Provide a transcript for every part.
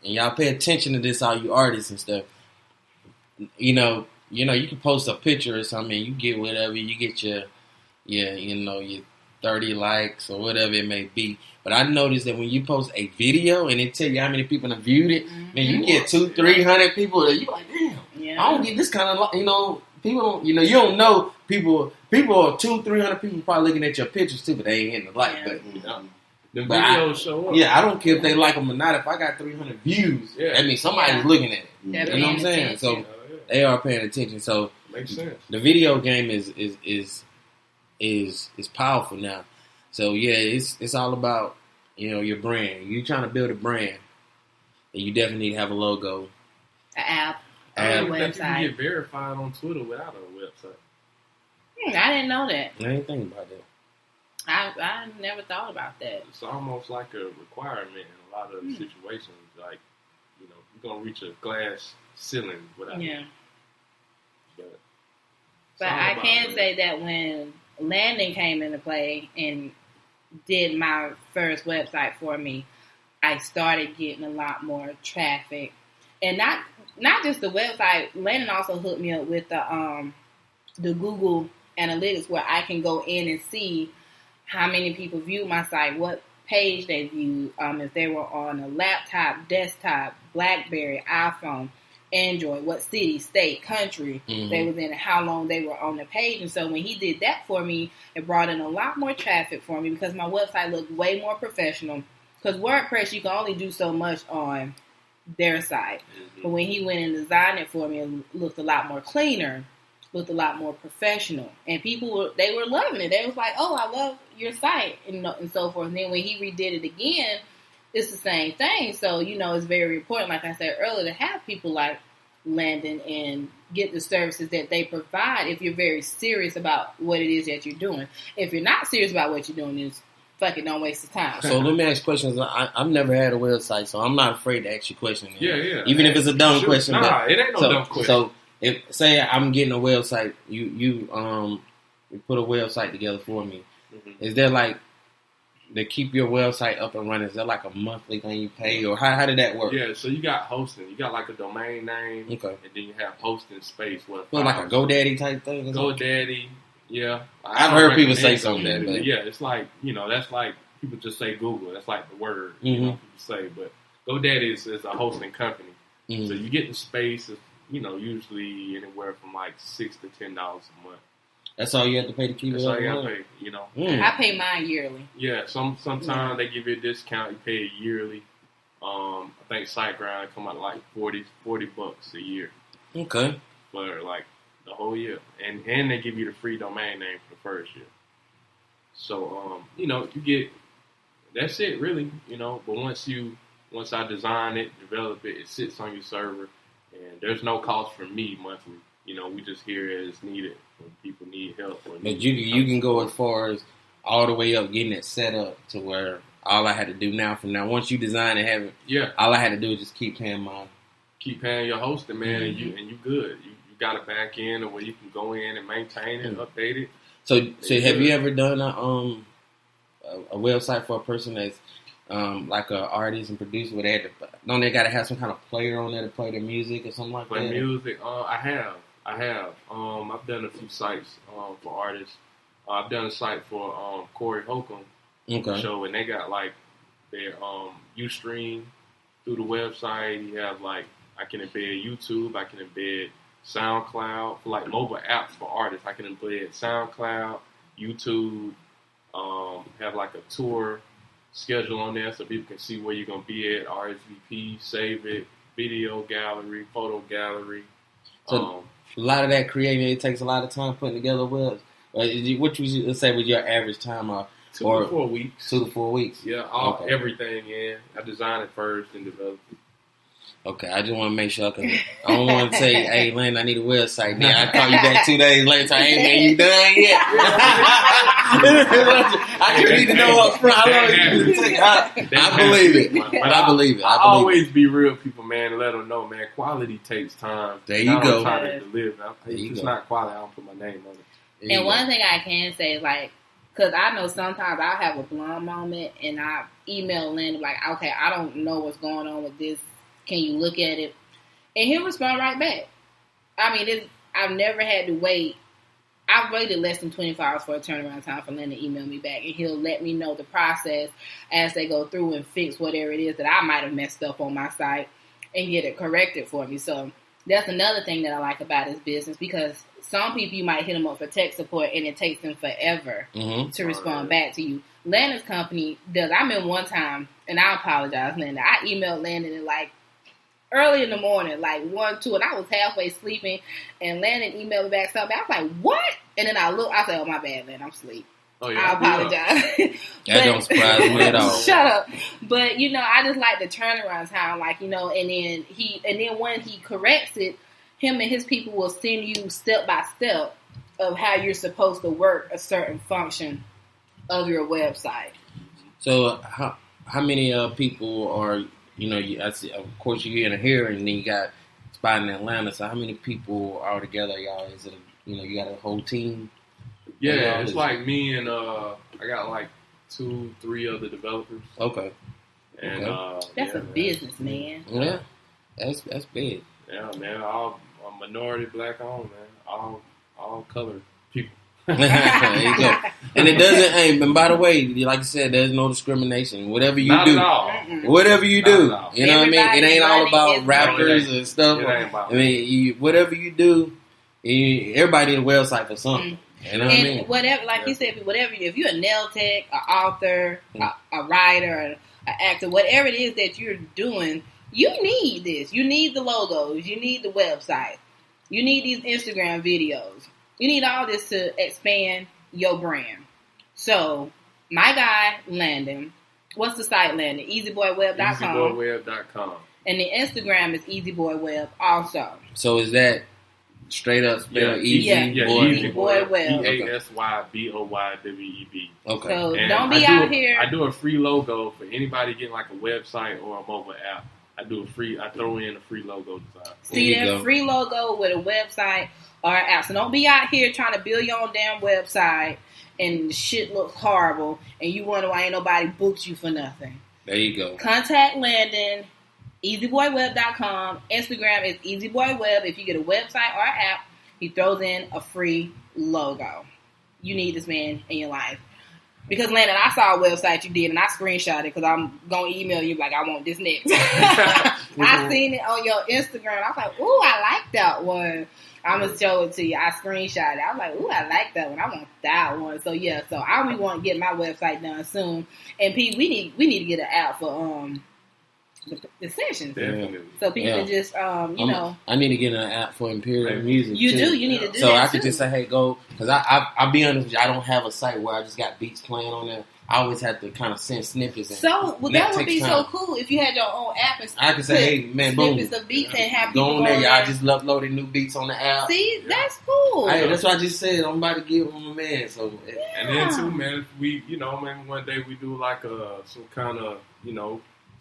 and y'all pay attention to this, all you artists and stuff. You know, you can post a picture or something, and you get whatever, you get your 30 likes or whatever it may be. But I noticed that when you post a video and it tell you how many people have viewed it, man, you get 200-300 people that you like, damn, I don't get this kind of, people don't, you don't know people are 200-300 people probably looking at your pictures too, but they ain't hitting the like button. The videos show up. Yeah, I don't care if they like them or not. If I got 300 views, that means somebody's looking at it. You know what I'm saying? So they are paying attention. So makes sense. The video game is powerful now. So yeah, it's all about your brand. You trying to build a brand, and you definitely need to have a logo, an app, a website. You can get verified on Twitter without a website. I didn't know that. I didn't think about that. I never thought about that. It's almost like a requirement in a lot of situations. Like, you're going to reach a glass ceiling without it. But I can say that when Landon came into play and did my first website for me, I started getting a lot more traffic. And not just the website. Landon also hooked me up with the Google Analytics, where I can go in and see how many people viewed my site, what page they viewed, if they were on a laptop, desktop, BlackBerry, iPhone, Android, what city, state, country they was in, and how long they were on the page. And so when he did that for me, it brought in a lot more traffic for me because my website looked way more professional. Because WordPress, you can only do so much on their site. But when he went and designed it for me, it looked a lot more cleaner, looked a lot more professional. And people they were loving it. They was like, oh, I love your site, and so forth. And then when he redid it again, it's the same thing. So, it's very important, like I said earlier, to have people like Landon and get the services that they provide if you're very serious about what it is that you're doing. If you're not serious about what you're doing, then fuck it, don't waste the time. So let me ask questions. I've never had a website, so I'm not afraid to ask you questions. Yeah. Even if it's a dumb question. Nah, it ain't no dumb question. So if say I'm getting a website, you put a website together for me. Is there like to keep your website up and running? Is there like a monthly thing you pay, or how did that work? Yeah, so you got hosting. You got like a domain name, okay, and then you have hosting space. Well, like a GoDaddy type thing. GoDaddy, yeah. I've heard people say something that, but yeah, it's like that's like people just say Google. That's like the word people say, but GoDaddy is a hosting company. So you get the space. Usually anywhere from like $6 to $10 a month. That's all you have to pay to keep it. That's all you have to pay, I pay mine yearly. Yeah, sometimes they give you a discount. You pay it yearly. I think SiteGround come out like $40 a year. Okay. For like the whole year, and they give you the free domain name for the first year. So you get that's it really. But once I design it, develop it, it sits on your server, and there's no cost for me monthly. We just hear it as needed when people need help. But you can go as far as all the way up getting it set up to where all I had to do now from now, once you design and have it, all I had to do is just keep paying your hosting, man, and you good. You got a back end where you can go in and maintain it, update it. So have you ever done a website for a person that's like an artist and producer where they got to have some kind of player on there to play their music or something like that? Play music? I have. I've done a few sites for artists. I've done a site for Corey Holcomb show, and they got like their Ustream through the website. You have like I can embed YouTube, I can embed SoundCloud for like mobile apps for artists. I can embed SoundCloud, YouTube, have like a tour schedule on there so people can see where you're gonna be at. RSVP, save it, video gallery, photo gallery. So a lot of that creating, it takes a lot of time putting together webs. What you say was your average time? 2 to 4 weeks. 2 to 4 weeks. Yeah, everything in. I design it first and develop it. Okay, I just want to make sure because I don't want to say, "Hey, Lynn, I need a website." Then I call you back 2 days later. Hey, man, you done yet? I just need to know up front how long it's going to take. I believe it. But I believe it. I always be real people, man, and let them know, man, quality takes time. There you go. I'm trying to deliver. If it's not quality, I don't put my name on it. And one thing I can say is like, because I know sometimes I'll have a blonde moment and I email Lynn like, okay, I don't know what's going on with this Can you look at it? And he'll respond right back. I mean, I've never had to wait. I've waited less than 24 hours for a turnaround time for Len to email me back, and he'll let me know the process as they go through and fix whatever it is that I might have messed up on my site and get it corrected for me. So that's another thing that I like about his business, because some people you might hit them up for tech support and it takes them forever to respond back to you. Landon's company does. I remember one time, and I apologize, Landon. I emailed Landon at like early in the morning, like 1, 2, and I was halfway sleeping, and Landon emailed me back something. I was like, what? And then I looked, I said, oh, my bad, Landon, I'm asleep. Oh, yeah, I apologize. That don't surprise me at all. Shut up. But, you know, I just like the turnaround time, like, you know, and then when he corrects it, him and his people will send you step by step of how you're supposed to work a certain function of your website. So how many people are, you know, I see, of course you're in here, and then you got spot in Atlanta. So how many people are together, y'all? Is it, you know, you got a whole team? Yeah, it's like me and I got like 2, 3 other developers. Okay. And that's a business, man. Yeah, that's big. Yeah, man. All minority black owned, man. All colored people. There you go. And it doesn't. Hey, and by the way, like I said, there's no discrimination. Whatever you Not do, at all. whatever you do, you know what I mean. It ain't all Everybody about rappers and stuff. It ain't about I mean, whatever you do, everybody need a website for something. You know what I mean? Whatever, like you said, whatever. If you're a nail tech, an author, a writer, an actor, whatever it is that you're doing, you need this. You need the logos. You need the website. You need these Instagram videos. You need all this to expand your brand. So, my guy, Landon, what's the site, Landon? EasyBoyWeb.com. EasyBoyWeb.com. And the Instagram is EasyBoyWeb also. So is that straight up spell easy? Easy Boy Web. EasyBoyWeb. Okay. So And don't be out here. I do a free logo for anybody getting like a website or a mobile app. I throw in a free logo design. See that free logo with a website or an app. So don't be out here trying to build your own damn website and the shit looks horrible and you wonder why ain't nobody booked you for nothing. There you go. Contact Landon, EasyBoyWeb.com. Instagram is EasyBoyWeb. If you get a website or an app, he throws in a free logo. You need this man in your life. Because, Landon, I saw a website you did, and I screenshot it because I'm going to email you like, I want this next. I seen it on your Instagram. I was like, ooh, I like that one. I'm going to show it to you. I screenshot it. I was like, ooh, I like that one. I want that one. So, yeah, so I really want to get my website done soon. And, Pete, we need to get an app for the sessions. Definitely. So people can just, you know. I need to get an app for Imperial Music. You too. do. You need to do so that I could just say, hey, go. Because I'll be honest with you, I don't have a site where I just got beats playing on there. I always have to kind of send snippets. And that would be so cool if you had your own app and I could say, hey, man, boom. Snippets of beats and have go people on there. go Y'all just uploaded new beats on the app. See, that's cool. Hey, that's what I just said. I'm about to give him a man. So, And then, too, man, if we, maybe one day we do like some kind of,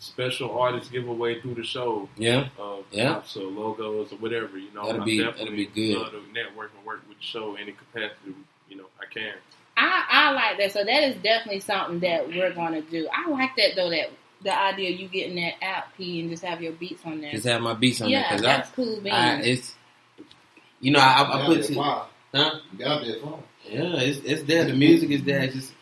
special artist giveaway through the show. Yeah. Props or logos or whatever, That'd be good. Love to network and work with the show in any capacity, I can. I like that. So that is definitely something that we're going to do. I like that, though, that the idea of you getting that app, P, and just have your beats on there. Just have my beats on there. Yeah, that's cool, man. It's, I put you. Huh? You got that phone. Yeah, it's there. The music is there. It's just,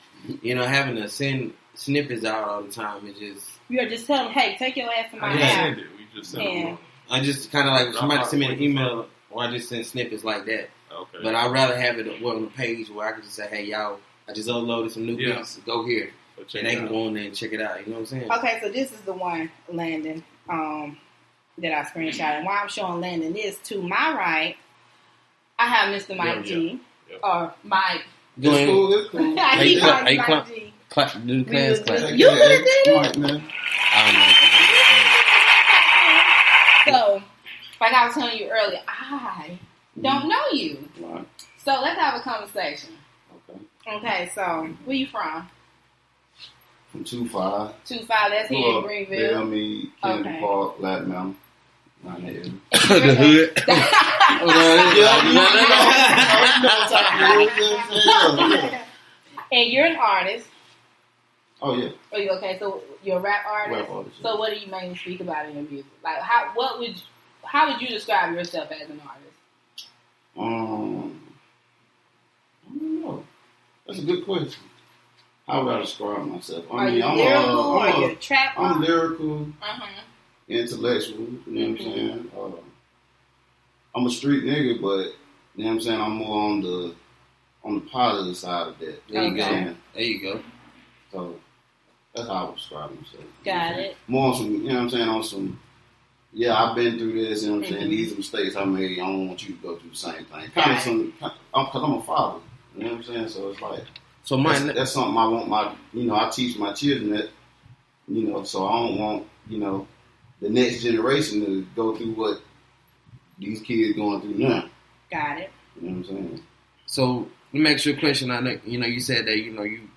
having to send snippets out all the time. It just... You're just telling them, hey, take your ass to my app. Send it. We just send it. I just kind of like, somebody send me an email, or I just send snippets like that. Okay. But I'd rather have it on the page where I can just say, hey, y'all, I just uploaded some new beats. Go here. And they can go in there and check it out. You know what I'm saying? Okay, so this is the one, Landon, that I screenshot. And why I'm showing Landon is to my right, I have Mr. Mike G. Or Mike. It's cool. It's cool. I keep calling Mike G. Do the class clap. You could have did it. Man. So, like I was telling you earlier, I don't know you. Right. So let's have a conversation. Okay. So where you from? From 2-5. 2-5, that's here in Greenville. Kennedy Park, Latin Mountain. Not there. The hood. And you're an artist. Oh yeah. Oh, you okay? So you're a rap artist. Rap artist. So what do you mainly speak about in your music? Like how would you describe yourself as an artist? I don't know. That's a good question. How would I describe myself? Are you lyrical or are you trap? I'm lyrical, intellectual. You know what I'm saying? I'm a street nigga, but you know what I'm saying. I'm more on the positive side of that. There you go. There you go. So that's how I would describe myself. Got it. More on some, you know what I'm saying, on some, yeah, I've been through this, you know what I'm saying, these are mistakes I made, I don't want you to go through the same thing. Kind of some, because I'm a father, you know what I'm saying, so it's like, so that's something I want I teach my children that, so I don't want, the next generation to go through what these kids going through now. Got it. You know what I'm saying? So, let me ask you a question. I know, you said that,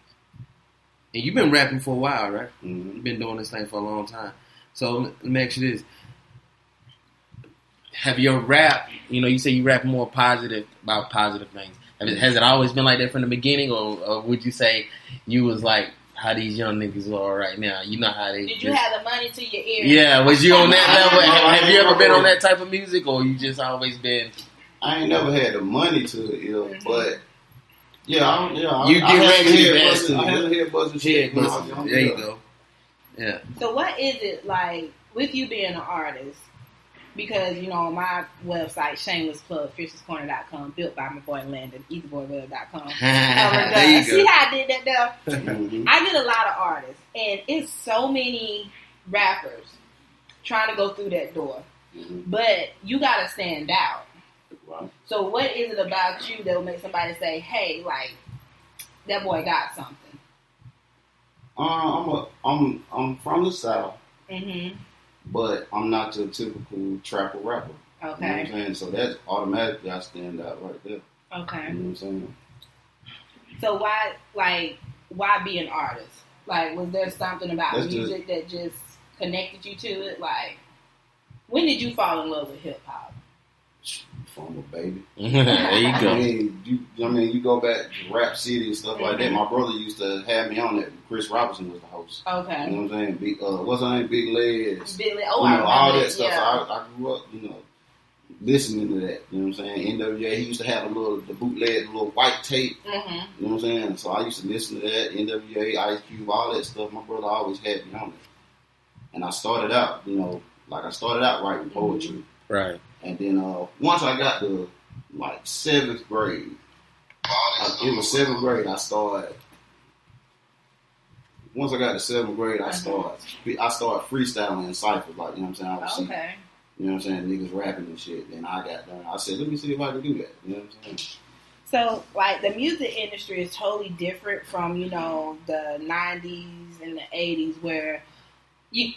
and you've been rapping for a while, right? Mm-hmm. You've been doing this thing for a long time. So let me ask you this. Have your rap, you say you rap more positive about positive things. Has it always been like that from the beginning? Or would you say you was like how these young niggas are right now? You know how they... Did you have the money to your ear? Yeah, was you on that level? Have you ever been on that type of music? Or you just always been... I ain't never had the money to it, but... Yeah, you get ready to invest in I had a head buzzing shit. There you go. Yeah. So what is it like with you being an artist? Because, on my website, shameless plug, fiercestcorner.com, built by my boy Landon, easyboyweb.com. There you go. See how I did that though? I get a lot of artists, and it's so many rappers trying to go through that door. But you got to stand out. Wow. So what is it about you that will make somebody say, hey, like, that boy got something? I'm from the South, Mm-hmm. but I'm not your typical trapper rapper. Okay. You know what I'm saying? So that's automatically I stand out right there. Okay. You know what I'm saying? So why be an artist? Like, was there something about music that just connected you to it? Like, when did you fall in love with hip hop? From a baby. There you go. You go back to Rap City and stuff like that. My brother used to have me on that. Chris Robinson was the host. Okay. You know what I'm saying? What's her name? Big Legs. Big Legs. All that stuff. Yeah. So I grew up, listening to that. You know what I'm saying? NWA, he used to have the bootleg, little white tape. Mm-hmm. You know what I'm saying? So I used to listen to that. NWA, Ice Cube, all that stuff. My brother always had me on it. And I started out, writing poetry. Right. And then once I got to 7th grade, it was 7th grade. Once I got to 7th grade, I started freestyling in ciphers. Like, you know what I'm saying? I would see, you know what I'm saying, niggas rapping and shit. Then I got done. I said, let me see if I can do that. You know what I'm saying? So, the music industry is totally different from, the 90s and the 80s where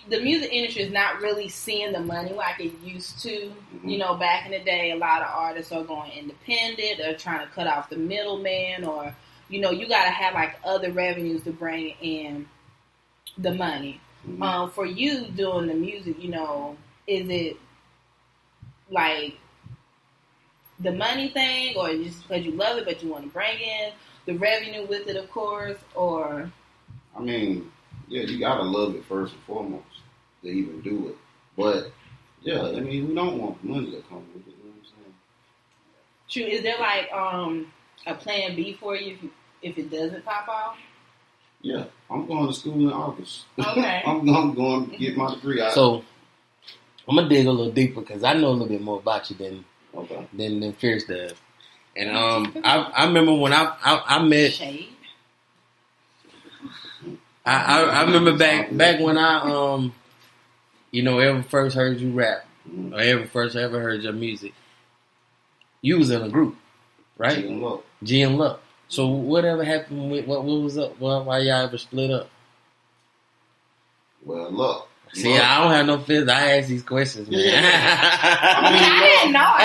the music industry is not really seeing the money like it used to. Mm-hmm. Back in the day, a lot of artists are going independent. They're trying to cut off the middleman, or, you got to have other revenues to bring in the money. Mm-hmm. For you doing the music, is it like the money thing, or just because you love it but you want to bring in the revenue with it, of course, or? I mean, yeah, you gotta love it first and foremost to even do it. But yeah, I mean, we don't want the money that comes with it. You know what I'm saying? True. Is there a plan B for you if it doesn't pop off? Yeah, I'm going to school in August. Okay. I'm going to get my degree. So I'm gonna dig a little deeper because I know a little bit more about you than Fierce does. And I remember when I met. Shade. I remember back when I ever first heard you rap, or ever heard your music. You was in a group, right? G and Luck. So whatever happened with what was up? Why y'all ever split up? Well, look. See, I don't have no feelings. I ask these questions, man. I didn't know.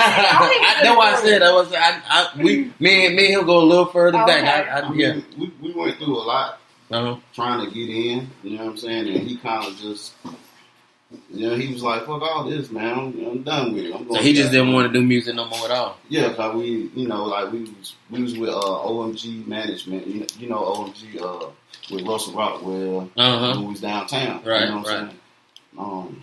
That's why I said me and him go a little further back. We went through a lot. Uh-huh. Trying to get in, you know what I'm saying? And he kind of just You know, he was like, "Fuck all this, man. I'm done with it." I'm going so he just didn't want to do music no more at all. Yeah, cause we was with OMG management. You know OMG with Russell Rockwell when we was downtown. Right, you know what I'm saying?